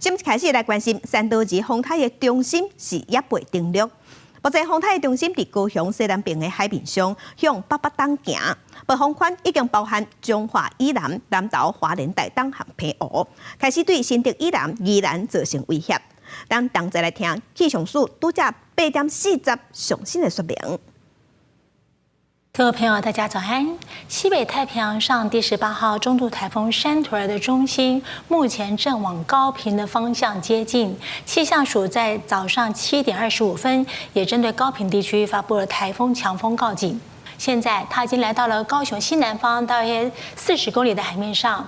先开始来关心三岛市风台的中心是也未登陆。目前风台的中心伫高雄西南边的海面上，向北东行。暴风圈已经包含彰化以南、南投、花莲、台东和澎湖，开始对新竹以南、宜兰造成威胁。咱同齐来听气象署拄则8:40上新的说明。各位朋友，大家早安！西北太平洋上第18号中度台风山图尔的中心，目前正往高屏的方向接近。气象署在早上7点25分，也针对高屏地区发布了台风强风告警。现在它已经来到了高雄西南方大约40公里的海面上。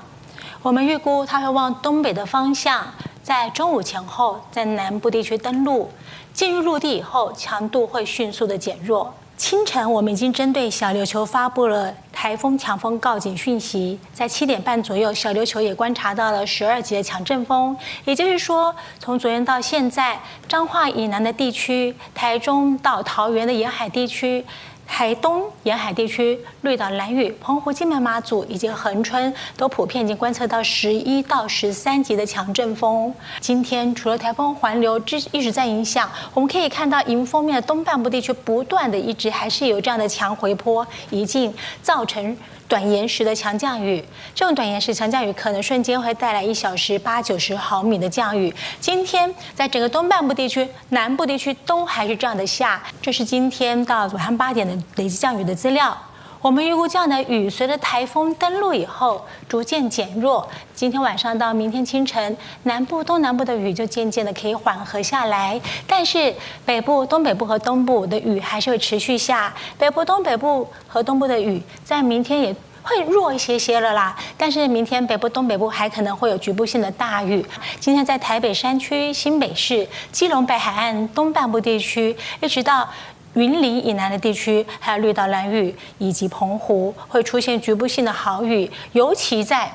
我们预估它会往东北的方向，在中午前后在南部地区登陆，进入陆地以后，强度会迅速的减弱。清晨，我们已经针对小琉球发布了台风强风告警讯息。在7点半左右，小琉球也观察到了12级的强阵风。也就是说，从昨天到现在，彰化以南的地区、台中到桃园的沿海地区、台东沿海地区、绿岛、兰屿、澎湖、金门、马祖以及恒春，都普遍已经观测到11到13级的强阵风。今天除了台风环流一直在影响，我们可以看到迎风面的东半部地区不断的一直还是有这样的强回波移进，造成短延时的强降雨。这种短延时强降雨可能瞬间会带来1小时80-90毫米的降雨。今天在整个东半部地区、南部地区都还是这样的下。这是今天到晚上8点的累积降雨的资料。我们预估这样的雨随着台风登陆以后逐渐减弱，今天晚上到明天清晨，南部、东南部的雨就渐渐的可以缓和下来。但是北部、东北部和东部的雨还是会持续下，北部、东北部和东部的雨在明天也会弱一些了啦，但是明天北部、东北部还可能会有局部性的大雨。今天在台北山区、新北市、基隆北海岸东半部地区，一直到云林以南的地区，还有绿岛、兰屿以及澎湖，会出现局部性的豪雨，尤其在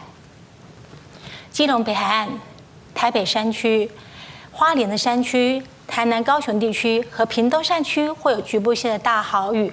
基隆北海岸、台北山区、花莲的山区、台南、高雄地区和屏东山区会有局部性的大豪雨。